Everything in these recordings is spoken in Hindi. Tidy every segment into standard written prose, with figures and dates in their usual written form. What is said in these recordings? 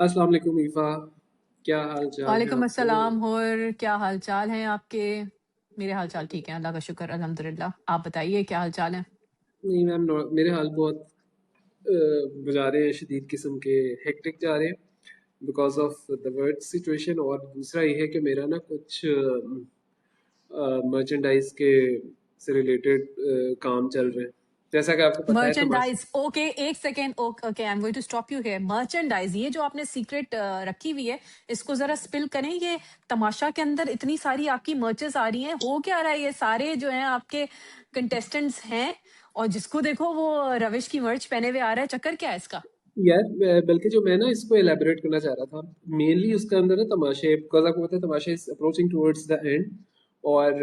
अस्सलाम वालेकुम ईफा, क्या हाल चाल है वालेकुम आपके? अस्सलाम। और क्या हाल चाल हैं आपके? मेरे हाल चाल ठीक है, अल्लाह का शुक्र, अल्हम्दुलिल्लाह। आप बताइए क्या हाल चाल है? नहीं मैम, मेरे हाल बहुत गुजारे हैं, शदीद किस्म के हेक्टिक जा रहे हैं because of the work situation. और दूसरा ये है कि मेरा ना कुछ मर्चेंडाइज के से रिलेटेड काम चल रहे हैं, जैसा कि आपको पता है तमाशा। मर्चेंडाइज, ओके, एक second. Okay, I am going to stop you here. Merchandise, ये जो आपने सीक्रेट रखी हुई है, इसको जरा स्पिल करें। ये तमाशा के अंदर इतनी सारी आपकी मर्चेस आ रही हैं, हो क्या रहा है? ये सारे जो हैं आपके कंटेस्टेंट्स हैं, और जिसको देखो वो रविश की मर्च पहने हुए आ रहा है। चक्कर क्या है इसका? यार बल्कि जो मैं ना इसको एलैबोरेट करना चाह रहा था, मेनली उसके अंदर ना तमाशे, बिकॉज आपको पता है तमाशे is approaching towards the end. और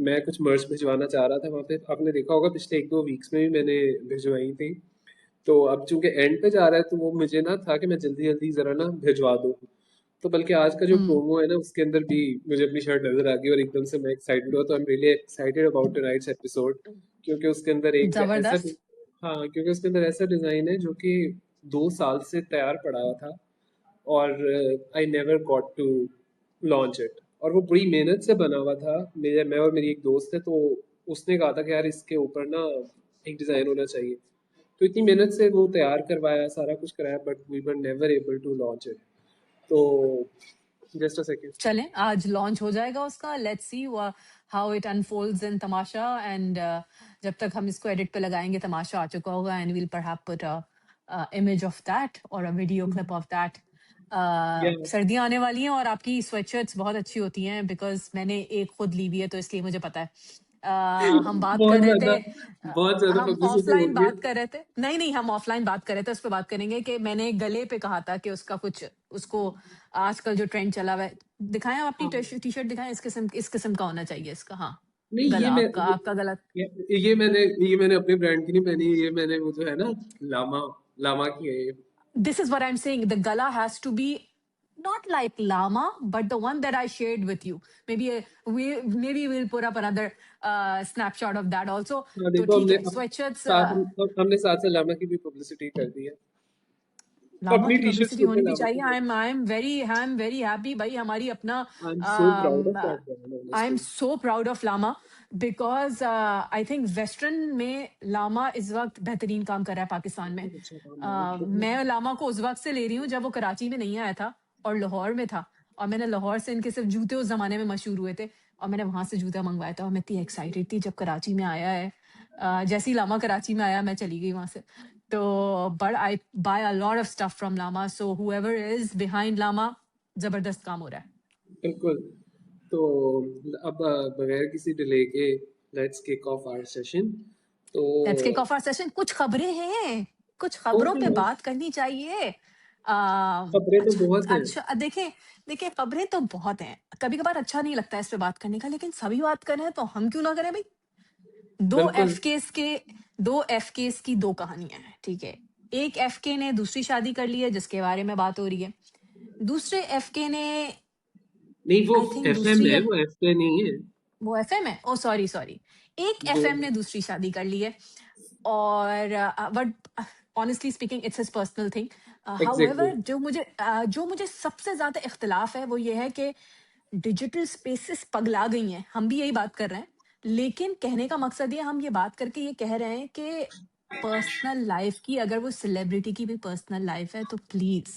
मैं कुछ मर्च भिजवाना चाह रहा था वहाँ पे। आपने देखा होगा पिछले 1-2 वीक्स में भी मैंने भिजवाई थी। तो अब चूंकि एंड पे जा रहा है तो वो मुझे ना था कि मैं जल्दी जल्दी जरा ना भिजवा दूँ। तो बल्कि आज का जो हम्म। प्रोमो है ना उसके अंदर भी मुझे अपनी शर्ट नजर आ गई और एकदम से मैं एक्साइटेड हुआ। तो I am really excited about tonight's episode, क्योंकि उसके अंदर एक ऐसा, जबरदस्त। हाँ, क्योंकि उसके अंदर ऐसा डिजाइन है जो कि 2 साल से तैयार पड़ा हुआ था और I never got to launch it. और वो बड़ी मेहनत से बना हुआ था। मैं और मेरी एक दोस्त है, तो उसने कहा था कि यार इसके ऊपर ना एक डिज़ाइन होना चाहिए। तो इतनी मेहनत से वो तैयार करवाया, सारा कुछ कराया, but we were never able to launch it. तो जस्ट अ सेकेंड। चलें, आज लॉन्च हो जाएगा उसका। Let's see how it unfolds in Tamasha. And जब तक हम इसको एडिट पे लगाएंगे तमाशा आ चुका होगा, and will perhaps put a image of that और a video clip of that. या सर्दियां आने वाली हैं और आपकी स्वेटशर्ट्स बहुत अच्छी होती हैं, बिकॉज मैंने एक खुद ली हुई है, तो इसलिए मुझे पता है। हम बात कर बहुत रहे थे, ज्यादा, बहुत ज्यादा हम पब्लिसिटी ऑफलाइन होगी। बात कर रहे थे। नहीं नहीं, हम ऑफलाइन बात कर रहे थे, उस पर बात करेंगे कि मैंने गले पे कहा था कि उसका कुछ, उसको आजकल जो ट्रेंड चला हुआ है, दिखाएं आप अपनी हाँ, टी शर्ट दिखाएं, इस किस्म का होना चाहिए इसका। हाँ, नहीं गला आपका, ये, आपका गला। ये मैंने अपने ब्रांड की नहीं पहनी, ये मैंने वो जो है ना, लामा लामा की है ये। This is what I'm saying. The gala has to be not like llama, but the one that I shared with you. Maybe we'll put up another snapshot of that also. हाँ तो देखो, ठीक है, sweatshirts, हमने साथ से लामा की भी पब्लिसिटी कर दी है लामा अपनी की टी शर्ट्स पब्लिसिटी के होनी ऊपर। भी लामा चाहिए। की, आई एम वेरी हैप्पी भाई, हमारी अपना। I am so proud of that brand I am honestly. So proud of Lama, because I think western में लामा इस वक्त बेहतरीन काम कर रहा है पाकिस्तान में। बहुत अच्छा काम है, बहुत मैं लामा को उस वक्त से ले रही हूँ जब वो कराची में नहीं आया था और लाहौर में था। और मैंने लाहौर से, इनके सिर्फ जूते उस जमाने में मशहूर हुए थे, और मैंने वहां से जूता मंगवाया था। और मैं इतनी एक्साइटेड थी जब कराची में आया है। जैसे ही लामा कराची में आया, मैं चली गई वहां से। तो but I buy a lot of stuff from Lama, so whoever is behind Lama, जबरदस्त काम हो रहा है। बिल्कुल। तो अब बगैर किसी डिले के let's kick off our session. तो let's kick off our session. कुछ खबरें हैं, कुछ खबरों पे ओके, बात करनी चाहिए। खबरें तो अच्छा। बहुत हैं। अच्छा, देखें, देखें, खबरें तो बहुत हैं। कभी कभार अच्छा नहीं लगता है इस पे बात करने का, लेकिन सभी बात कर रहे हैं तो हम क्यों ना करें भाई। दो बिल्कुल। एफ केस के दो एफ केस की दो कहानियां हैं, ठीक है। एक एफ के ने दूसरी शादी कर ली है, जिसके बारे में बात हो रही है। दूसरे एफ के ने, नहीं, वो आई थिंक एफएम दूसरी, है, वो एफए नहीं है। वो एफएम है, ओ सॉरी सॉरी। एक दो एफएम ने दूसरी शादी कर ली है। और but honestly speaking it's his personal thing. Exactly. However, जो मुझे सबसे ज्यादा इख्तिलाफ है वो ये है कि डिजिटल स्पेसेस पगला गई हैं। हम भी यही बात कर रहे हैं, लेकिन कहने का मकसद ये, हम ये बात करके ये कह रहे हैं कि पर्सनल लाइफ की, अगर वो सेलिब्रिटी की भी पर्सनल लाइफ है, तो प्लीज,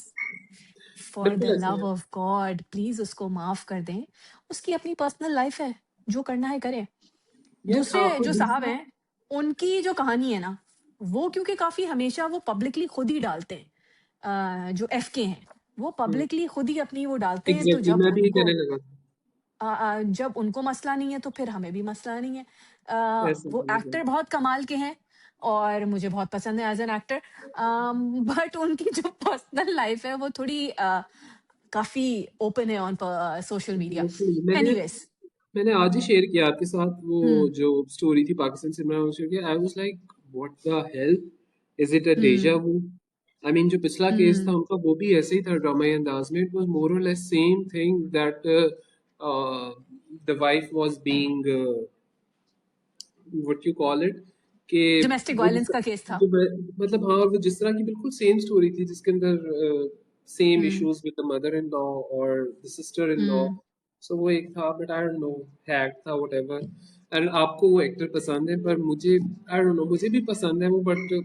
फॉर द बिल्कुल ऐसा लव है। ऑफ गॉड, प्लीज उसको माफ कर दें। उसकी अपनी पर्सनल लाइफ है, जो करना है करे। यार दूसरे और जो साहब दूसरा, हैं, उनकी जो कहानी है ना, वो क्योंकि काफी हमेशा वो पब्लिकली खुद ही डालते हैं। जो एफ के हैं, वो पब्लिकली खुद ही अपनी वो डालते हैं। तो एग्जैक्टली मैं भी ये कहने लगा था। जब उनको मसला नहीं है, तो फिर हमें भी मसला नहीं है। ऐसा वो नहीं है। एक्टर बहुत कमाल के हैं, और मुझे बहुत पसंद है एज एन एक्टर। बट उनकी जो पर्सनल लाइफ है वो थोड़ी काफी ओपन है ऑन सोशल मीडिया। Exactly। मैंने एनीवेज। मैंने आज ही शेयर किया आपके साथ वो हम्म। जो स्टोरी थी पाकिस्तान से। मैं शेयर किया, I was like what the hell, is it a deja hmm. Vu? I mean जो पिछला केस था हम्म। उनका वो भी ऐसे ही था, ड्रामाई अंदाज में। इट वाज मोर और less same thing that the wife was being what you call it, कि डोमेस्टिक वो वायलेंस का केस था। जो मतलब हाँ, वो जिस तरह की बिल्कुल सेम स्टोरी थी जिसके अंदर same hmm issues with the mother-in-law or the sister-in-law. Hmm So वो एक था, but I don't know, hack था whatever. And आपको वो एक्टर पसंद है, पर मुझे I don't know, मुझे भी पसंद है वो, but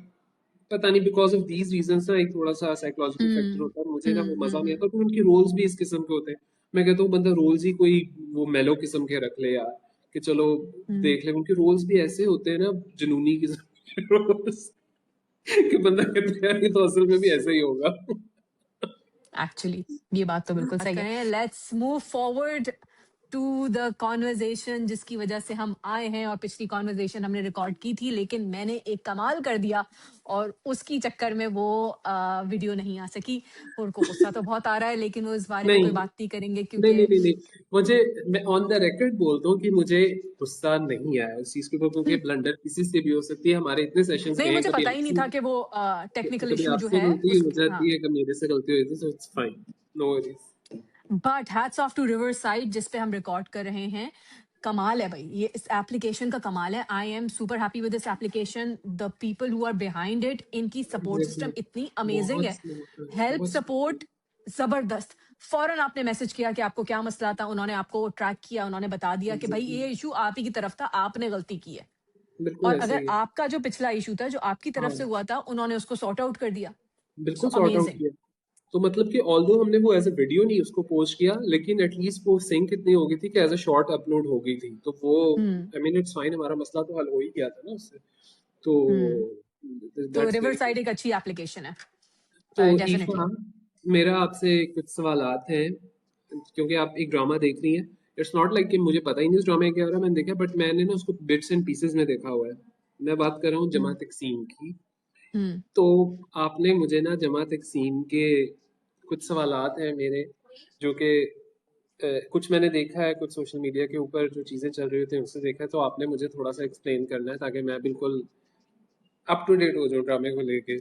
पता नहीं बिकॉज ऑफ दीज रीजंस ना एक थोड़ा सा साइकोलॉजिकल फैक्टर होता है, मुझे ना वो मजा नहीं हम्म। आता। तो उनके रोल्स भी इस किस्म के होते हैं। मैं कहता हूँ बंदा रोल्स ही कोई वो मेलो किस्म के रख ले यार, कि चलो हम्म। देख ले। उनके रोल्स भी ऐसे होते हैं ना, जुनूनी किस्म के रोल्स, कि बंदा कहता है यार ये तो असल में भी ऐसा ही होगा। एक्चुअली ये बात तो बिल्कुल सही है। Let's move forward to the conversation जिसकी वजह से हम आए हैं, और पिछली कॉन्वर्जेशन हमने रिकॉर्ड की थी लेकिन मैंने एक कमाल कर दिया और उसकी चक्कर में वो वीडियो नहीं आ सकी। और को गुस्सा तो बहुत आ रहा है लेकिन वो इस बारे में नहीं कोई बात नहीं करेंगे नहीं क्योंकि नहीं नहीं नहीं, मुझे, मैं ऑन द रिकॉर्ड बोलता हूँ कि मुझे गुस्सा नहीं आया उस चीज के ऊपर, क्योंकि ब्लंडर किसी से भी हो सकती है। हमारे इतने सेशंस नहीं, गए हैं, मुझे कभी पता ही नहीं आपसे, था कि वो टेक्निकल कभी इशू जो आपसे है गलती उस हो हाँ। जाती है, कभी मेरे से गलती हो जाती है, so it's fine, no worries. But hats off to riverside जिस पे हम रिकॉर्ड कर रहे हैं। कमाल है भाई, ये इस एप्लीकेशन का कमाल है। I am super happy with this application. The people who are behind it, इनकी सपोर्ट एग्जैक्टली, सिस्टम इतनी अमेजिंग बहुत है। स्मूथ है, हेल्प बहुत स्मूथ सपोर्ट जबरदस्त। फौरन आपने मैसेज किया कि आपको क्या मसला था, उन्होंने आपको ट्रैक किया, उन्होंने बता है। दिया कि भाई एग्जैक्टली, ये इशू आप ही की तरफ था, आपने गलती की है। बिल्कुल और ऐसे अगर ही है। आपका जो पिछला इशू था जो आपकी तरफ से हाँ, हुआ था, उन्होंने उसको सॉर्ट आउट कर दिया। सो बिल्कुल सॉर्ट आउट अमेजिंग। किया। तो मतलब कि ऑल्दो हमने वो एज अ वीडियो नहीं उसको पोस्ट किया, लेकिन एटलीस्ट वो सिंक इतनी हो गई थी कि एज अ शॉर्ट अपलोड हो गई थी, तो वो हम्म आई मीन इट्स फाइन, हमारा मसला तो हल हो ही गया था ना उससे। तो हम्म। तो that's river very side good. एक अच्छी एप्लीकेशन तो है ईफा, डेफिनेटली। मेरा आपसे कुछ सवालात हैं, क्योंकि आप एक ड्रामा देख रही हैं। इट्स नॉट लाइक कि मुझे पता ही नहीं उस ड्रामे के क्या हो रहा है, मैंने देखा, बट मैंने ना उसको बिट्स एंड पीसेस में देखा हुआ है। मैं बात कर रहा हूँ जमा हम्म तकसीम की। हम्म तो आपने मुझे ना जमा तकसीम के कुछ सवालात हैं मेरे, जो कि कुछ मैंने देखा है, कुछ सोशल मीडिया के ऊपर जो चीज़ें चल रही होती हैं उससे देखा है, तो आपने मुझे थोड़ा सा एक्सप्लेन करना है ताकि मैं बिल्कुल अप टू डेट हो जाऊँ ड्रामे को लेके।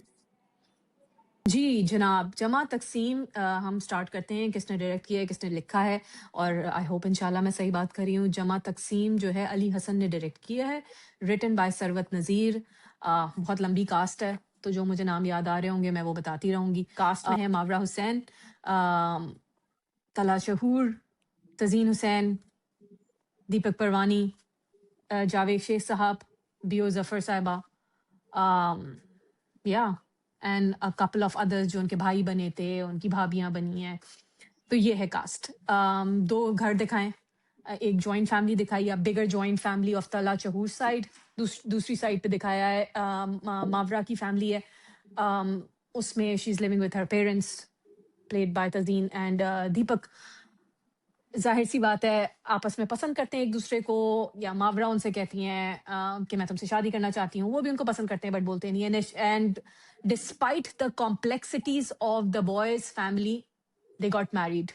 जी जनाब, जमा तकसीम हम स्टार्ट करते हैं। किसने डायरेक्ट किया है, किसने लिखा है, और आई होप इंशाल्लाह मैं सही बात कर रही हूँ। जमा तकसीम जो है अली हसन ने डायरेक्ट किया है, रिटन बाय सरवत नज़ीर। बहुत लंबी कास्ट है तो जो मुझे नाम याद आ रहे होंगे मैं वो बताती रहूंगी। कास्ट में है मावरा हुसैन, तला शहूर, तजीन हुसैन, दीपक परवानी, जावेद शेख साहब, बियो जफर साहिबा, या and a couple of others जो उनके भाई बने थे, उनकी भाभियां बनी हैं। तो ये है कास्ट। दो घर दिखाएं, एक जॉइंट फैमिली दिखाई है, बिगर जॉइंट फैमिली ऑफ तला चहूर साइड। दूसरी साइड पे दिखाया है मावरा की फैमिली है। उसमें she is living with her parents, played by Tazeen and Deepak. जाहिर सी बात है आपस में पसंद करते हैं एक दूसरे को, या मावरा उनसे कहती हैं कि मैं तुमसे शादी करना चाहती हूँ, वो भी उनको पसंद करते हैं बट बोलते नहीं है। And despite the complexities of the boys family, they got married.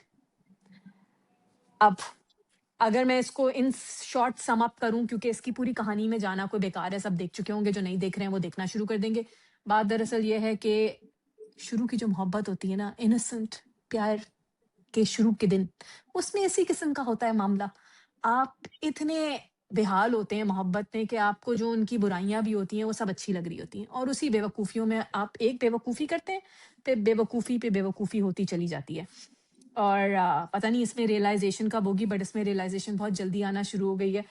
अब अगर मैं इसको इन शॉर्ट सम अप करूं, क्योंकि इसकी पूरी कहानी में जाना कोई बेकार है, सब देख चुके होंगे, जो नहीं देख रहे हैं वो देखना शुरू कर देंगे। बात दरअसल ये है कि शुरू की जो मोहब्बत होती है ना, इनोसेंट प्यार के शुरू के दिन, उसमें इसी किस्म का होता है मामला। आप इतने बेहाल होते हैं मोहब्बत में कि आपको जो उनकी बुराइयां भी होती हैं वो सब अच्छी लग रही होती हैं, और उसी बेवकूफ़ियों में आप एक बेवकूफ़ी करते हैं, फिर बेवकूफ़ी पे बेवकूफ़ी होती चली जाती है। और पता नहीं इसमें रियलाइजेशन कब होगी, बट इसमें रियलाइजेशन बहुत जल्दी आना शुरू हो गई है।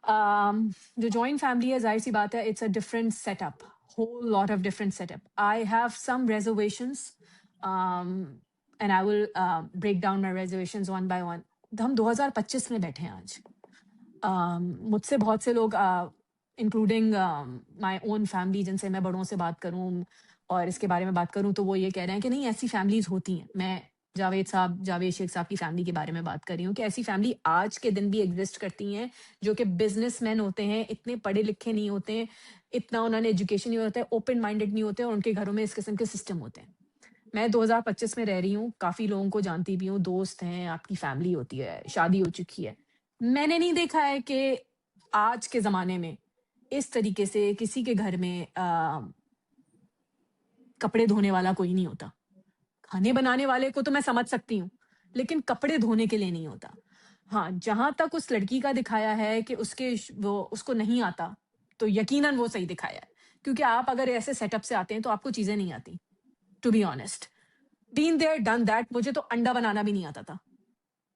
जो जॉइंट फैमिली है, जाहिर सी बात है, it's a different setup, whole lot of different setup. I have some reservations, um, and I will break down my reservations one by one. हम 2025 में बैठे हैं आज। मुझसे बहुत से लोग, इंक्लूडिंग माय ओन फैमिली, जिनसे मैं बड़ों से बात करूं और इसके बारे में बात करूं, तो वो ये कह रहे हैं कि नहीं, ऐसी फैमिलीज होती हैं। मैं जावेद शेख साहब की फैमिली के बारे में बात कर रही हूँ कि ऐसी फैमिली आज के दिन भी एग्जिस्ट करती हैं, जो कि बिजनेसमैन होते हैं, इतने पढ़े लिखे नहीं होते हैं, इतना उन्होंने एजुकेशन नहीं होता है, ओपन माइंडेड नहीं होते, और उनके घरों में इस किस्म के सिस्टम होते हैं। मैं 2025 में रह रही हूँ, काफी लोगों को जानती भी हूँ, दोस्त हैं, आपकी फैमिली होती है, शादी हो चुकी है। मैंने नहीं देखा है कि आज के जमाने में इस तरीके से किसी के घर में कपड़े धोने वाला कोई नहीं होता। खाने बनाने वाले को तो मैं समझ सकती हूँ, लेकिन कपड़े धोने के लिए नहीं होता। हाँ, जहां तक उस लड़की का दिखाया है कि वो उसको नहीं आता, तो यकीनन वो सही दिखाया है, क्योंकि आप अगर ऐसे सेटअप से आते हैं तो आपको चीजें नहीं आती, to be honest. Been there done that. मुझे तो अंडा बनाना भी नहीं आता था,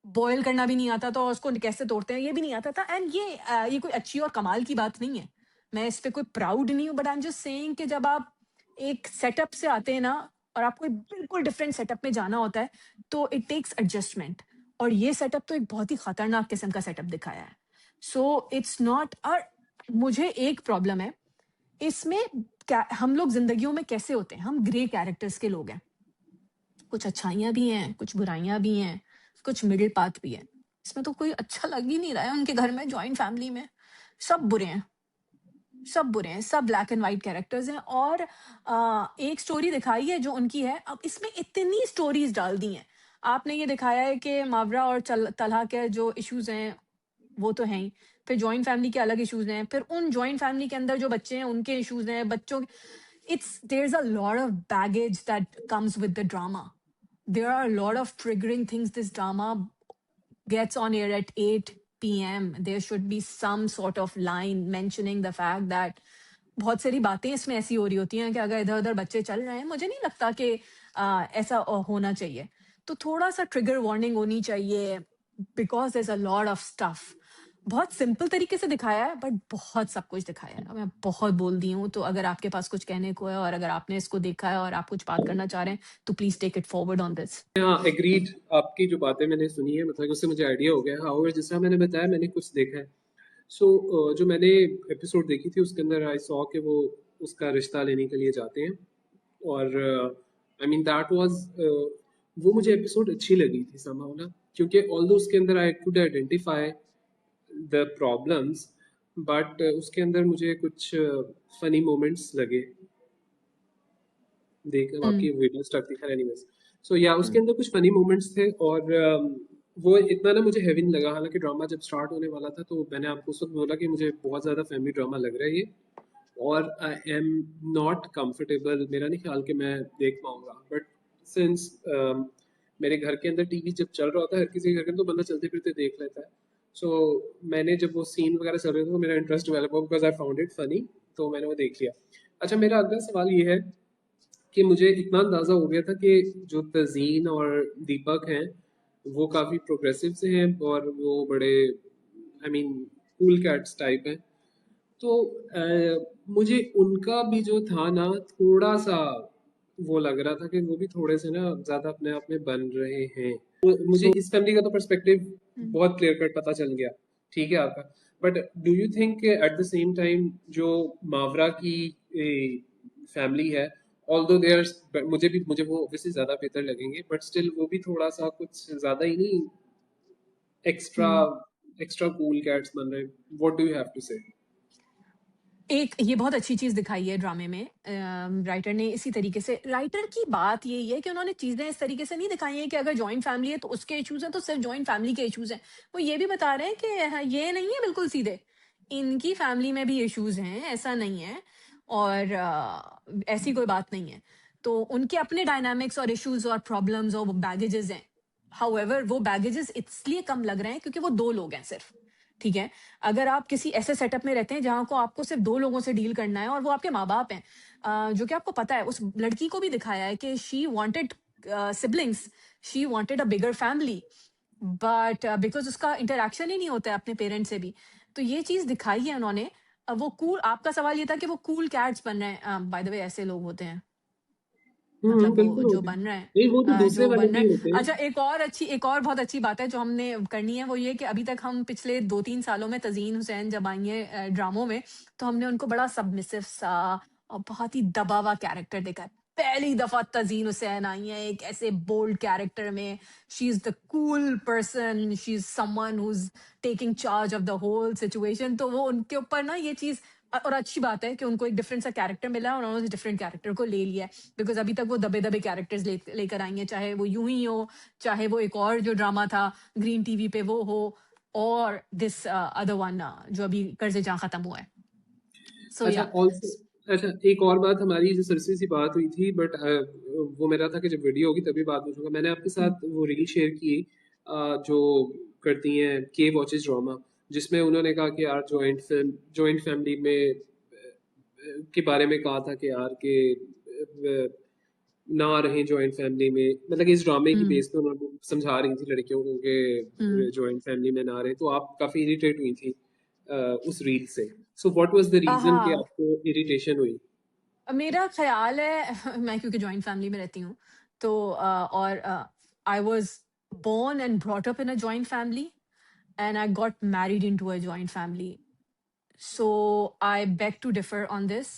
बॉयल करना भी नहीं आता था, और उसको कैसे तोड़ते हैं ये भी नहीं आता था। एंड ये कोई अच्छी और कमाल की बात नहीं है, मैं इस पे कोई प्राउड नहीं हूँ, but I am just saying कि जब आप एक सेटअप से आते हैं ना, और आपको एक बिल्कुल डिफरेंट सेटअप में जाना होता है, तो इट टेक्स एडजस्टमेंट। और ये सेटअप तो एक बहुत ही खतरनाक किस्म का सेटअप दिखाया है। So it's not. और मुझे एक प्रॉब्लम है इसमें, क्या हम लोग जिंदगियों में कैसे होते हैं, हम ग्रे कैरेक्टर्स के लोग हैं, कुछ अच्छाइयाँ भी हैं, कुछ बुराइयाँ भी हैं, कुछ मिडिल पाथ भी है। इसमें तो कोई अच्छा लग ही नहीं रहा है उनके घर में, जॉइंट फैमिली में सब बुरे हैं, सब बुरे हैं, सब ब्लैक एंड व्हाइट कैरेक्टर्स हैं। और एक स्टोरी दिखाई है जो उनकी है, अब इसमें इतनी स्टोरीज डाल दी हैं। आपने ये दिखाया है कि मावरा और तलहा के जो इश्यूज हैं वो तो हैं ही, फिर जॉइंट फैमिली के अलग इश्यूज हैं, फिर उन जॉइंट फैमिली के अंदर जो बच्चे हैं उनके इश्यूज हैं, बच्चों it's there is a lot of baggage that comes with the drama. There are a lot of triggering things. This drama gets on air at 8 p.m. There should be some sort of line mentioning the fact that बहुत सारी बातें इसमें ऐसी हो रही होती हैं कि अगर इधर उधर बच्चे चल रहे हैं, मुझे नहीं लगता कि ऐसा होना चाहिए। तो थोड़ा सा ट्रिगर वार्निंग होनी चाहिए, because there's a lot of stuff। बहुत सिंपल तरीके से दिखाया है, बट बहुत सब कुछ दिखाया है। मैं बहुत बोल दी हूँ, तो अगर आपके पास कुछ कहने को है और अगर आपने इसको देखा है और आप कुछ बात करना चाह रहे हैं, तो please take it forward on this. हाँ एग्रीड, आपकी जो बातें मैंने सुनी है मतलब उससे मुझे आइडिया हो गया। हाउएवर जिस तरह मैंने बताया मैंने कुछ देखा है। सो जो मैंने एपिसोड देखी थी उसके अंदर आई सॉ कि वो उसका रिश्ता लेने के लिए जाते हैं। और आई मीन दैट वाज वो मुझे एपिसोड अच्छी लगी थी समहाउ ना, क्योंकि ऑल्दो उसके अंदर I could identify the problems, but उसके अंदर मुझे कुछ फनी मोमेंट्स लगे। देख हम्म। आपकी वीडियो स्टक थी खैर एनीवेज। सो या उसके हम्म। अंदर कुछ फनी मोमेंट्स थे, और वो इतना ना मुझे हेवी नहीं लगा। हालांकि ड्रामा जब स्टार्ट होने वाला था तो मैंने आपको उस वक्त बोला कि मुझे बहुत ज़्यादा फैमिली ड्रामा लग रहा है ये, और आई एम नॉट कंफर्टेबल, मेरा नहीं ख्याल कि मैं देख पाऊंगा। बट सिंस मेरे घर के अंदर टीवी जब चल रहा होता है हर किसी के घर में, तो बंदा चलते फिरते देख लेता है। सो मैंने जब वो सीन वगैरह चल रहे थे तो मेरा इंटरेस्ट डेवलप हुआ because I found it funny, तो मैंने वो देख लिया। अच्छा, मेरा अगला सवाल ये है कि मुझे इतना अंदाज़ा हो गया था कि जो तज़ीन और दीपक हैं वो काफ़ी प्रोग्रेसिव से हैं और वो बड़े I mean cool cats type हैं। तो मुझे उनका भी जो था ना थोड़ा सा वो लग रहा था कि वो भी थोड़े से ना ज़्यादा अपने आप में बन रहे हैं। तो मुझे इस फैमिली का तो पर्सपेक्टिव हम्म। बहुत क्लियर कट पता चल गया, ठीक है आपका। But do you think at the same time जो मावरा की फैमिली है, ऑल्दो दे आर, मुझे वो ऑब्वियसली ज़्यादा बेहतर लगेंगे, बट स्टिल वो भी थोड़ा सा कुछ ज़्यादा ही नहीं extra hmm. Extra cool cats बन रहे। What do you have to say? एक ये बहुत अच्छी चीज दिखाई है ड्रामे में, राइटर ने इसी तरीके से। राइटर की बात यही है कि उन्होंने चीजें इस तरीके से नहीं दिखाई हैं कि अगर जॉइंट फैमिली है तो उसके इश्यूज हैं, तो सिर्फ जॉइंट फैमिली के इश्यूज हैं। वो ये भी बता रहे हैं कि हाँ, ये नहीं है बिल्कुल सीधे, इनकी फैमिली में भी इश्यूज हैं, ऐसा नहीं है। और ऐसी कोई बात नहीं है। तो उनके अपने डायनामिक्स और इश्यूज और प्रॉब्लम्स और वो बैगेजेस हैं। हाउएवर वो बैगेजेस इसलिए कम लग रहे हैं क्योंकि वो दो लोग हैं सिर्फ, ठीक है। अगर आप किसी ऐसे सेटअप में रहते हैं जहां को आपको सिर्फ दो लोगों से डील करना है और वो आपके माँ बाप हैं, जो कि आपको पता है, उस लड़की को भी दिखाया है कि she wanted siblings, she wanted a bigger family, but because उसका इंटरेक्शन ही नहीं होता है अपने पेरेंट्स से भी। तो ये चीज दिखाई है उन्होंने। वो कूल, आपका सवाल ये था कि वो कूल कैट्स बन रहे हैं, बाय द वे ऐसे लोग होते हैं, मतलब वो बिल्कुल जो होते हैं। बन रहे हैं, नहीं वो तो दूसरे जो वाले बन रहे भी हैं। होते हैं। अच्छा, एक और बहुत अच्छी बात है जो हमने करनी है, वो ये कि अभी तक हम पिछले 2-3 सालों में तजीन हुसैन जब आई है ड्रामों में, तो हमने उनको बड़ा सबमिसिव सा और बहुत ही दबा हुआ कैरेक्टर देखा है। पहली दफा तजीन हुसैन आई है एक ऐसे बोल्ड कैरेक्टर में। She is the cool person, she is someone who is taking charge of the whole situation. तो वो उनके ऊपर ना ये चीज, और अच्छी बात है कि उनको एक डिफरेंट सा कैरेक्टर मिला है और उन्होंने उस डिफरेंट कैरेक्टर को ले लिया है। बिकॉज अभी तक वो दबे दबे कैरेक्टर्स लेकर आई हैं, चाहे वो यूं ही हो, चाहे वो एक और जो ड्रामा था ग्रीन टीवी पे वो हो, और दिस अदर वन जो अभी कर्जे जहाँ खत्म हुआ है। सो अच्छा या। ऑल्सो, अच्छा एक और बात, हमारी जो सरसी सी बात हुई थी बट वो मेरा था कि जब वीडियो होगी तभी बात पूछूंगा। मैंने आपके साथ वो रील शेयर की जो करती हैं के वॉचेस ड्रामा, जिसमें उन्होंने कहा कि यार जॉइंट फैमिली में के बारे में कहा था कि यार के ना रहें जॉइंट फैमिली में, मतलब इस ड्रामे की हम्म बेस पे उन्होंने समझा रही थी लड़कियों को हम्म कि जॉइंट फैमिली में ना रहे, तो आप काफी इरिटेट हुई थी उस रील से। So what was the reason कि हाँ, आपको इरिटेशन हुई? मेरा ख्याल है मैं क्योंकि जॉइंट फैमिली में रहती हूँ, तो और I was born and brought up in a joint family and I got married into a joint family. So I beg to differ on this.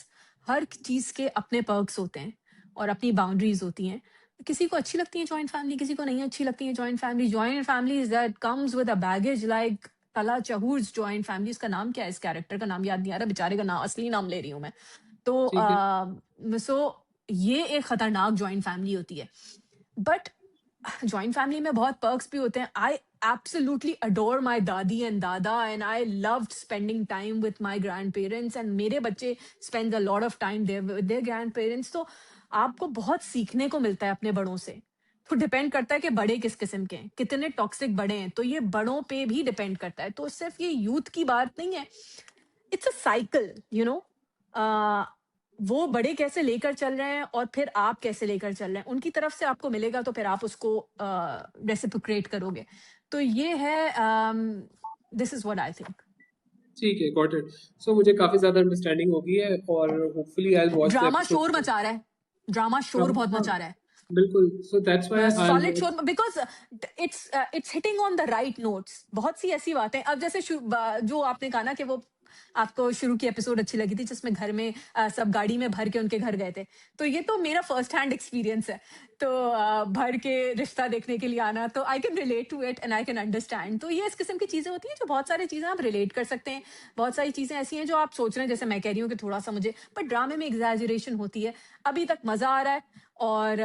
हर चीज के अपने पर्क्स होते हैं और अपनी बाउंड्रीज होती हैं। किसी को अच्छी लगती है जॉइंट फैमिली, किसी को नहीं अच्छी लगती है joint family. Joint families that comes with a baggage like तला चहूर्स जॉइंट फैमिली। इसका नाम क्या है, इस कैरेक्टर का नाम याद नहीं आ रहा, बेचारे का नाम, असली नाम ले रही हूँ मैं। ठीक है। तो सो ये एक खतरनाक जॉइंट फैमिली होती है। बट जॉइंट फैमिली में बहुत पर्क्स भी होते हैं। आई एब्सोल्युटली अडोर माई दादी एंड दादा and I loved spending time with my grandparents and मेरे बच्चे spend a lot of time there with their grandparents. तो आपको बहुत सीखने को मिलता है अपने बड़ों से। तो डिपेंड करता है कि बड़े किस किस्म के हैं, कितने टॉक्सिक बड़े हैं, तो ये बड़ों पे भी डिपेंड करता है। तो सिर्फ ये यूथ की बात नहीं है, it's a cycle, you know. वो बड़े कैसे लेकर चल रहे हैं और फिर आप कैसे लेकर चल रहे हैं, उनकी तरफ से आपको मिलेगा तो फिर आप उसको रेसिप्रोकेट करोगे। तो ये है, this is what I think. ठीक है, गॉट इट। सो मुझे काफी ज्यादा अंडरस्टैंडिंग हो गई है, और hopefully I will watch the drama शोर एपिसोड। मचा रहा है, ड्रामा शोर बहुत हाँ, मचा रहा है। बिल्कुल। So that's why I will solid watch. शोर, because it's hitting on the right notes. बहुत सी ऐसी बातें, अब जैसे जो आपने कहा ना कि वो आपको शुरू की एपिसोड अच्छी लगी थी जिसमें घर में सब गाड़ी में भर के उनके घर गए थे। तो ये तो मेरा फर्स्ट हैंड एक्सपीरियंस है। तो भर के रिश्ता देखने के लिए आना, तो I can relate to it and I can understand. तो ये इस किस्म की चीजें होती हैं जो बहुत सारी चीजें आप रिलेट कर सकते हैं। बहुत सारी चीजें ऐसी हैं जो आप सोच रहे हैं, जैसे मैं कह रही हूँ कि थोड़ा सा मुझे, पर ड्रामे में एग्जैजरेशन होती है। अभी तक मजा आ रहा है। और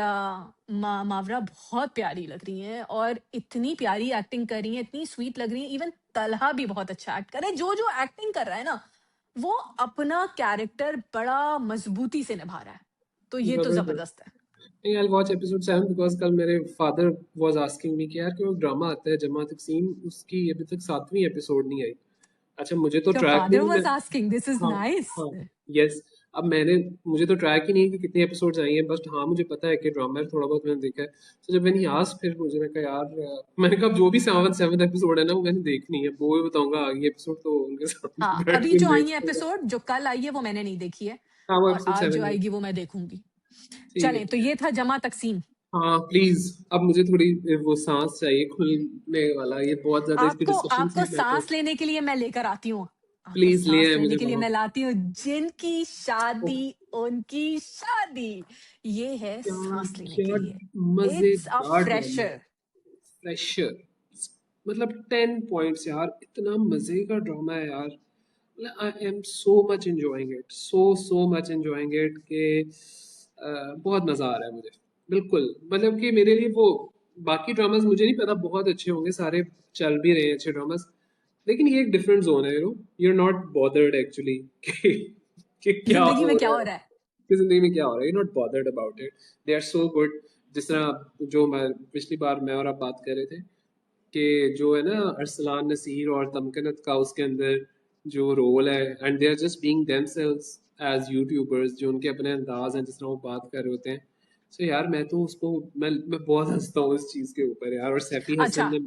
मावरा बहुत प्यारी लग रही हैं और इतनी प्यारी एक्टिंग कर रही हैं, इतनी स्वीट लग रही हैं। इवन तलहा भी बहुत अच्छा एक्ट कर रहा है। जो जो एक्टिंग कर रहा है ना, वो अपना कैरेक्टर बड़ा मजबूती से निभा रहा है। तो ये तो जबरदस्त। जबरदस्त है। नहीं, आई वॉच एपिसोड 7 बिकॉज कल मेरे फादर वाज आस्किंग मी कि यार कि वो ड्रामा आता है जमा तकसीम, उसकी अभी तक 7वीं एपिसोड नहीं आई। अच्छा, मुझे तो योर ट्रैक फादर नहीं मैं। वाज आस्किंग, दिस इज हाँ, नाइस। हाँ, यस। अब मैंने, मुझे तो ट्रैक ही नहीं है कि कितनी एपिसोड्स आई हैं, बस हाँ मुझे पता है कि ड्रामा है, थोड़ा बहुत मैंने देखा है। तो जब मैंने आज फिर मुझे मैं कहा यार, मैंने कहा जो भी 7 एपिसोड है ना वो मैंने देखनी है, वो भी बताऊंगा आगे एपिसोड तो उनके साथ हाँ, बैठ अभी के जो आई है देखूंगा। एपिसोड, जो कल आई है वो मैंने नहीं देखी है। हाँ, वो और एपिसोड आज जो 7 है। आएगी वो मैं देखूंगी। ठीक चलें, तो है। ये था जमा तकसीम। हाँ प्लीज, अब मुझे थोड़ी वो सांस चाहिए खुलने वाला, ये बहुत ज्यादा इसकी आपको डिस्कशन आपको थी, मैं तो। सांस लेने के लिए मैं लेकर आती हूँ। आपको प्लीज ले सांस आए लेने मुझे के लिए वहां। मैं लाती हूँ। जिनकी ओह, शादी, उनकी शादी। ये है क्या सांस लेने के क्या लिए। इट्स अ मजेदार ड्रामा। फ्रेशर। फ्रेशर, मतलब 10 पॉइंट्स यार, इतना मजे का ड्रामा है यार। आई am so much enjoying it, so much enjoying it कि बहुत मजा आ रहा है मुझे। बिल्कुल, मतलब कि मेरे लिए वो, बाकी ड्रामास मुझे नहीं पता बहुत अच्छे होंगे, सारे चल भी रहे हैं अच्छे ड्रामास, लेकिन ये एक डिफरेंट जोन है, you are not bothered actually कि क्या जिंदगी हो में क्या रहा हो है रहा है। कि जिंदगी में क्या हो रहा है, you not bothered about it. They are so good. जिस तरह जो मैं पिछली बार मैं और आप बात कर रहे थे कि जो है ना अरसलान नसीर और तमकनत का उसके अंदर जो रोल है, and they are just being themselves as YouTubers, जो उनके अपने अंदाज हैं जिस तरह वो बात कर रहे होते हैं। सो यार मैं तो उसको, मैं बहुत हंसता हूँ इस चीज के ऊपर यार। और सैफी अच्छा, हसन ने,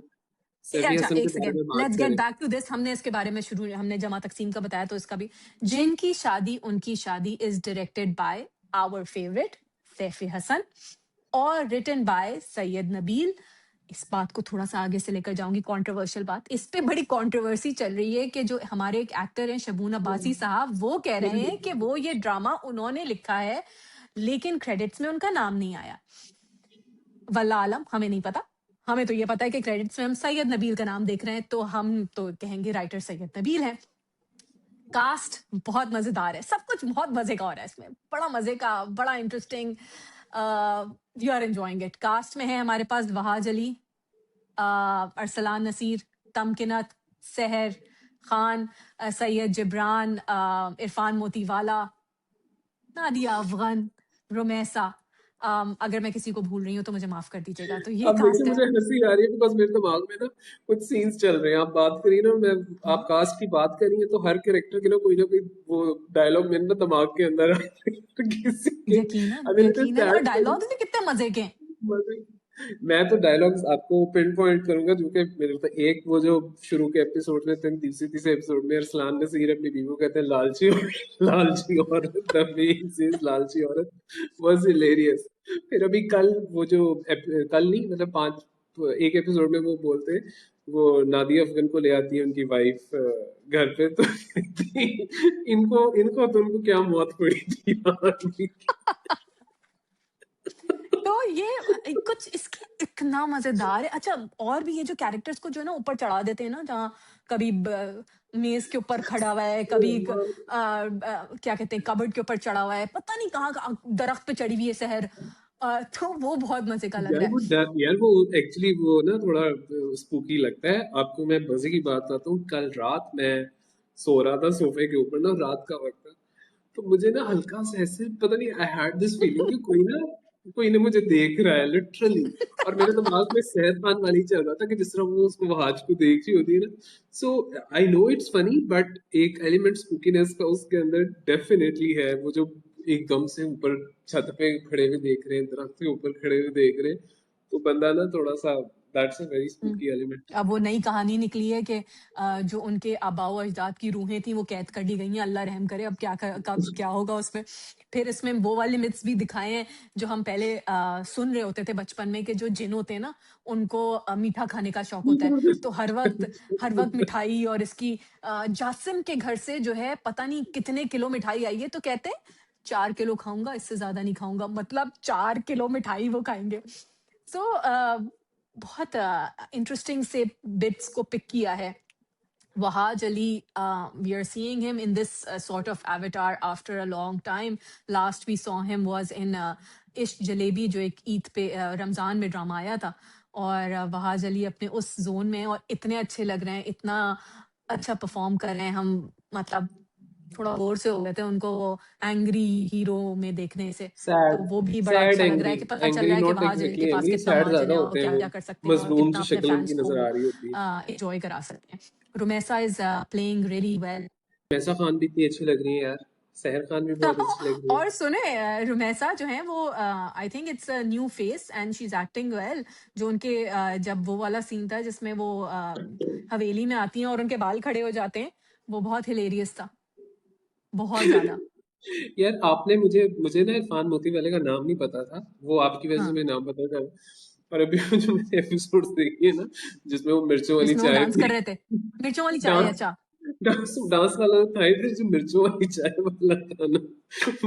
सैफी अच्छा, हसन एक के बारे सेकेंड, में बात लेट्स गेट करें। Back to this. हमने इसके बारे में शुरू, हमने जमा तकसीम का बताया, तो इसका भी। जिनकी शादी उनकी शादी is directed by our favourite Saifi Hasan और रिटन बाय सैयद नबील। इस बात को थोड़ा सा आगे से लेकर जाऊंगी, कंट्रोवर्शियल बात, इस पे बड़ी कंट्रोवर्सी चल रही है कि जो हमारे एक एक्टर हैं शबून अब्बासी साहब, वो कह रहे हैं कि वो ये ड्रामा उन्होंने लिखा है लेकिन क्रेडिट्स में उनका नाम नहीं आया। वल्लाह आलम, हमें नहीं पता। हमें तो ये पता है कि क्रेडिट्स में हम सैयद नबील का नाम देख रहे हैं, तो हम तो कहेंगे राइटर सैयद नबील हैं। कास्ट बहुत मजेदार है, सब कुछ बहुत मजे का हो रहा है इसमें, बड़ा मजे का, बड़ा interesting. You are enjoying it. Cast में है हमारे पास वहाज अली, अरसलान नसीर, तमकिनत, सहर खान, सैयद जिब्रान, इरफान मोतीवाला, नादिया अफगन, रुमैसा। अगर मैं किसी को भूल रही हूँ तो मुझे माफ कर दीजिएगा। तो ये अब वैसे कास्ट है। मुझे हंसी आ रही है बिकॉज मेरे दिमाग में ना कुछ सीन्स चल रहे हैं, आप बात करिए ना, मैं आप कास्ट की बात करी है तो हर कैरेक्टर के ना कोई वो डायलॉग मेरे ना दिमाग के अंदर आ रहे हैं किसी के। यकीनन, आई मीन इट इज यकीनन, और दैट डायलॉग्स भी कितने मजे के हैं। फनी। मैं तो डायलॉग्स आपको पिन पॉइंट करूंगा जो कि मेरे तो एक वो जो शुरू के एपिसोड में थे, तीसरे तीसरे एपिसोड में अरसलान नसीर अपनी बीवी को कहते हैं लालची लालची औरत, द वे ही सेज लालची औरत वाज हिलेरियस। फिर अभी कल वो जो कल नहीं मतलब एक एपिसोड में वो बोलते हैं, वो नादिया अफगन को ले आती है उनकी वाइफ घर पे, तो इनको इनको तो उनको क्या मौत पड़ी थी यार। तो ये कुछ इसके इतना मजेदार है। अच्छा, और भी ये जो कैरेक्टर्स को जो है ना ऊपर चढ़ा देते हैं ना, जहाँ कभी मेज के ऊपर खड़ा हुआ है, कभी क्या कहते हैं कबर्ड के ऊपर चढ़ा हुआ है, पता नहीं कहाँ कहाँ दरख्त पे चढ़ी हुई है सहर। तो वो बहुत मजे का लग रहा है। यार वो एक्चुअली वो ना थोड़ा स्पूकी लगता है। आपको मैं मजे की बात बताता हूँ, कल रात मैं सो रहा था सोफे के ऊपर ना, रात का वक्त था, तो मुझे ना हल्का सा ऐसे पता नहीं आई हैड दिस फीलिंग कि कोई ना मुझे देख रहा है लिटरली। और मेरे दिमाग में सैर खान वाली चल रहा था कि जिस तरह वो उसको वहाज को देख रही होती है ना। So I know it's funny but एक एलिमेंट स्पूकीनेस का उसके अंदर डेफिनेटली है। वो जो एकदम से ऊपर छत पे खड़े हुए देख रहे हैं, दरख्त के ऊपर खड़े हुए देख रहे हैं, तो बंदा ना थोड़ा सा, that's a very hmm. Spooky element. अब वो नई कहानी निकली है कि जो उनके आबाओ अजदाद की रूहें थी वो कैद कर ली गई हैं। अल्लाह रहम करे, अब कब क्या होगा उसमें। फिर इसमें वो वाले मिथ्स भी दिखाए हैं जो हम पहले सुन रहे होते थे बचपन में, कि जो जिन होते हैं ना उनको मीठा खाने का शौक होता है। तो हर वक्त मिठाई, और इसकी जासिम के घर से जो है पता नहीं कितने किलो मिठाई आई है, तो कहते हैं 4 किलो खाऊंगा, इससे ज्यादा नहीं खाऊंगा, मतलब 4 किलो मिठाई वो खाएंगे। सो बहुत इंटरेस्टिंग से बिट्स को पिक किया है। Wahaj Ali, we are seeing him in this sort of avatar after a long time. Last we saw him was in Ishq Jalebi, जो एक ईद पे रमजान में ड्रामा आया था। और वहाज अली अपने उस जोन में हैं और इतने अच्छे लग रहे हैं, इतना अच्छा परफॉर्म कर रहे हैं। हम मतलब थोड़ा बोर से हो गए थे उनको वो एंग्री हीरो में देखने से। तो सैड, वो भी बड़ा सैड अच्छा लग रहा एंग्री, है कि पता चल एंग्री रहा है कि नॉट वहाज अली एग्जैक्टली के पास एंग्री, कितना सैड मार्जिन ज्यादा है और होते हैं क्या वो, क्या कर सकते हैं, और मजलूम कितना सी अपने शक्ल फैंस उनकी को नजर आ रही होती है। एंजॉय करा सकते हैं। Rumaisa is playing really well. Maisa Khan भी इतनी अच्छी लग रही है यार, सहर खान भी बहुत अच्छी लग रही है। और सुने, रुमैसा जो है वो I think it's a new face and she is acting well. जो उनके जब वो वाला सीन था जिसमें वो हवेली में आती हैं और उनके बाल खड़े हो जाते हैं, वो बहुत हिलेरियस था, बहुत ज्यादा। यार आपने मुझे मुझे ना इरफान मोती वाले का नाम नहीं पता था, वो आपकी वजह से हाँ, मैं नाम पता था। पर अभी जो मैंने एपिसोड्स देखी है ना, जिसमें वो मिर्चों वाली जिसमें वो चाय डांस पी, कर रहे थे, मिर्चों वाली चाय, डांस अच्छा। डांस डांस वाला था ही था, जो मिर्चों वाली चाय वाला था ना,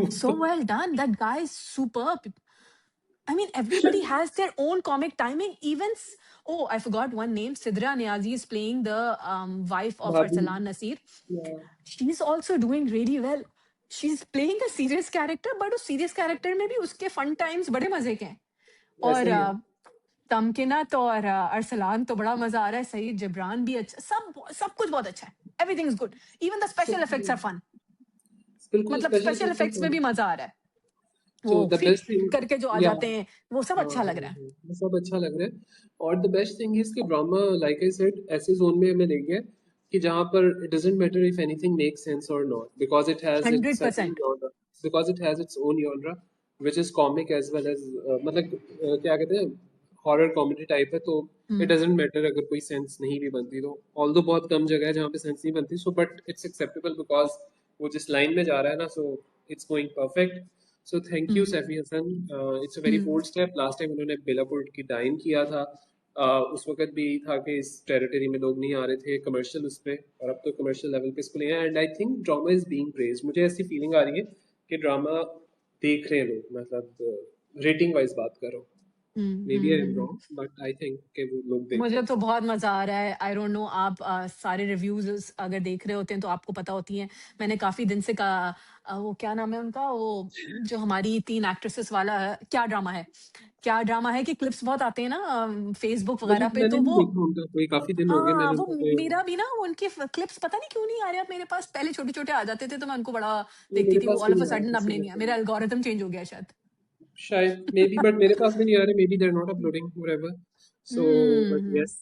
So वो well done, that guy is superb. I mean, everybody has their own comic timing. Oh, I forgot one name. Sidra Niazi is playing the wife of भाभी। Arsalan Nasir. She's also doing really well. She's playing a serious character, but उस serious character में भी उसके fun times बड़े मजे के हैं। ऐसा और ही है। तमकिनत और अरसलान तो बड़ा मजा आ रहा है। सईद जिब्रान भी अच्छा, सब कुछ बहुत अच्छा है। Everything is good, even the special effects are fun. बिल्कुल मतलब स्पेशल स्पेशल इफेक्ट्स इफेक्ट्स में भी मजा आ रहा है। सो वो द फिट बेस्ट थिंग, करके जो आ या जाते हैं, वो सब अच्छा लग रहा है। ये सब अच्छा लग रहा है। और द बेस्ट थिंग इज कि ड्रामा लाइक आई सेड ऐसे जोन में हमें ले गया कि जहाँ पर it doesn't matter if anything makes sense और not, because it has hundred its own percent genre, because it has its own genre which is comic as well as मतलब क्या कहते हैं, हॉरर कॉमेडी टाइप है, तो इट हम्म। डजंट मैटर अगर कोई सेंस नहीं भी बनती तो। ऑल्दो बहुत कम जगह है जहाँ पे सेंस नहीं बनती, so but it's acceptable because वो जिस लाइन में जा रहा है ना, so it's going perfect. So thank you hmm. Saifi Hasan. It's a very hmm. Bold step. Last time उन्होंने बेलापुर की डाइन किया था, उस वक्त भी था कि इस टेरिटरी में लोग नहीं आ रहे थे कमर्शियल उस पे, और अब तो कमर्शियल लेवल पे इसको ले आए, and I think drama is being praised. मुझे ऐसी फीलिंग आ रही है कि ड्रामा देख रहे हैं लोग, मतलब रेटिंग वाइज बात करो, maybe I am hmm. Wrong but I think कि वो लोग देख रहे मुझे हैं। तो बहुत मजा आ रहा है। आई डोंट नो, आप सारे रिव्यूज अगर देख रहे होते हैं तो आपको पता होती हैं। मैंने काफी दिन से कहा, वो क्या नाम है उनका, वो जो हमारी 3 एक्ट्रेसेस वाला है, क्या ड्रामा है, क्या ड्रामा है कि क्लिप्स बहुत आते हैं ना फेसबुक मुझे वगैरह पे, मैंने तो नहीं वो देखा उनका, कोई काफी दिन हो गए हाँ, मैंने वो उनका कोई, मेरा भी ना, वो उनके क्लिप्स पता नहीं क्यों नहीं आ रहे अब मेरे पास। पहले छोटे छोटे आ जाते थे तो मैं उनको बड़ा वो देखती मेरे थी, वो पास ऑल भी ऑफ अ नहीं आया सडन अब किसी नहीं ने है। तो। मेरा एल्गोरिथम चेंज हो गया शायद। शायद मे बी, बट मेरे पास भी नहीं आ रहे, maybe they are not uploading whatever, so but hmm. Yes.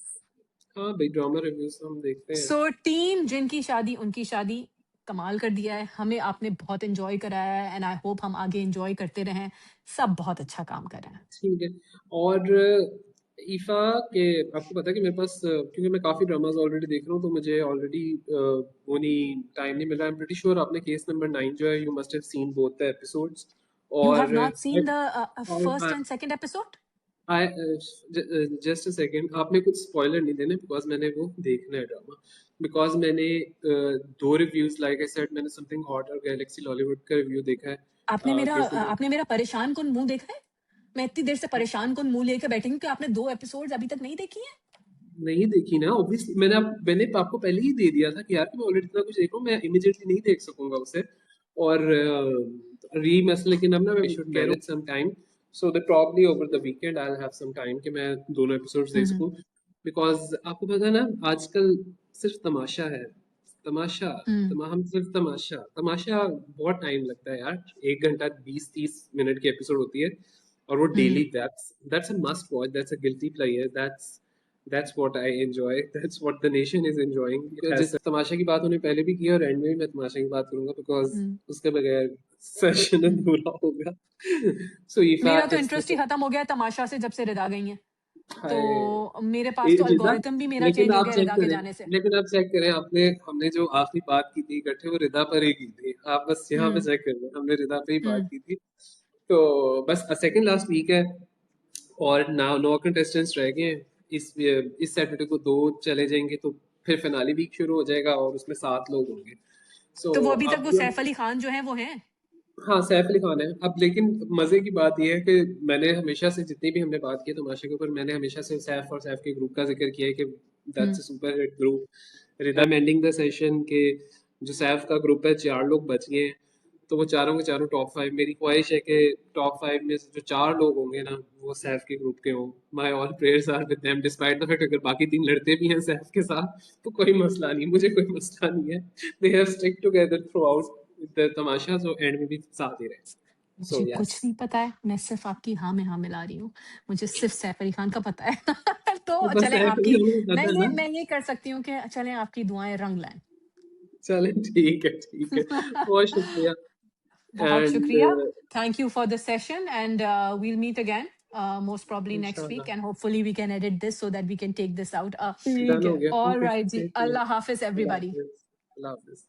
हाँ भाई, ड्रामा रिव्यूज हम देखते हैं। सो टीम जिनकी शादी उनकी शादी, कमाल कर दिया है, हमें आपने बहुत एंजॉय कराया है, एंड आई होप हम आगे एंजॉय करते रहें। सब बहुत अच्छा काम कर रहे हैं। ठीक है। और ईफा के, आपको पता है कि मेरे पास क्योंकि मैं काफ़ी ड्रामाज ऑलरेडी देख रहा हूँ, तो मुझे ऑलरेडी वो नहीं, टाइम नहीं मिला। आई एम प्रीटी श्योर आपने केस नंबर 9 जो है, you must have seen both the episodes. You have और not seen the first और and second episode? I just a second, आपने कुछ स्पॉइलर नहीं देने, बिकॉज मैंने वो देखना है ड्रामा। बिकॉज मैंने दो रिव्यूज, लाइक आई सेड, मैंने समथिंग हॉट और गैलेक्सी लॉलीवुड का रिव्यू देखा है। कैसे आपने मेरा परेशान कुन मुंह देखा है? मैं इतनी देर से परेशान कुन मुंह लेकर बैठी हूँ कि आपने 2 एपिसोड्स अभी तक नहीं देखी है? नहीं देखी ना, ऑब्वियसली मैंने आपको पहले ही दे दिया था कि यार कि मैं ऑलरेडी इतना कुछ देख रहा हूँ, मैं इमीडिएटली नहीं देख सकूंगा उसे। और री मस लेकिन अब ना मैं should manage some time, so that probably over the weekend I will have some time कि मैं दोनों एपिसोड्स देख हम्म। सकूं। बिकॉज आपको पता है ना, आजकल सिर्फ तमाशा है, तमाशा। हम्म। हम सिर्फ तमाशा तमाशा, बहुत टाइम लगता है यार, 1 घंटा 20-30 मिनट की एपिसोड होती है, और वो hmm. Daily, that's a must watch, that's a guilty pleasure, that's what I enjoy. That's what the nation is enjoying. जिस तमाशा की बात उन्हें पहले भी की, और एंड में भी मैं तमाशा की बात करूंगा, बिकॉज हम्म। उसके बगैर सेशन अधूरा होगा। सो ईफा मेरा तो इट्स इंटरेस्ट ही खत्म हो गया है तमाशा से, जब से रिदा गई हैं। तो हाय मेरे पास तो रिदा। एल्गोरिथम भी मेरा लेकिन चेंज हो आप गया चेक रिदा के करें, जाने से। आपने हमने जो आखिरी बात की थी इकट्ठे, वो रिदा पर ही की थी। आप बस यहाँ पे हम्म। चेक करें, हमने रिदा पे ही बात हम्म। की थी। तो बस सेकंड लास्ट वीक है, और ना 9 कंटेस्टेंट्स रह गए हैं। इस सैटरडे को 2 चले जाएंगे, तो फिर फिनाली वीक शुरू हो जाएगा, और उसमें 7 लोग होंगे। सो तो वो अभी तक अब वो सैफ अली खान जो है वो हैं। हाँ, सैफ अली खान है अब। लेकिन मजे की बात यह है कि मैंने हमेशा से, जितनी भी हमने बात की है तमाशे के ऊपर, मैंने हमेशा से सैफ और सैफ के ग्रुप का जिक्र किया है कि that's hmm. A super hit group. Rhythm ending the session के, जो सैफ का ग्रुप है, 4 लोग बच गए हैं, तो वो चारों के चारों टॉप 5। मेरी ख्वाहिश है कि टॉप 5 में से जो 4 लोग होंगे ना, वो सैफ के ग्रुप के हों। My all prayers are with them, despite the fact अगर बाकी 3 लड़ते भी हैं सैफ के साथ, तो कोई मसला नहीं, मुझे कोई मसला नहीं है। They have stick together through out the Tamasha, so and में भी साथ ही रहे। सो मुझे यस। कुछ नहीं पता है, मैं सिर्फ आपकी हाँ में हाँ मिला रही हूँ। मुझे सिर्फ सैफ अली खान का पता है। तो तो बस चलें सैफ अली आपकी, खान को पता है ना। मैं ये कर सकती हूँ कि चलें आपकी दुआएं रंग लाएं। चलें, ठीक है, ठीक है। बहुत शुक्रिया। बहुत एंड शुक्रिया। Thank you for the session, and we'll meet again, most probably next week, इंशाल्लाह and hopefully we can edit this so that we can take this out. Done ठीक हो है, गया। all ओके, right जी, टेक केयर। अल्लाह हाफिज अल्लाह everybody. हाफिज। अल्लाह हाफिज।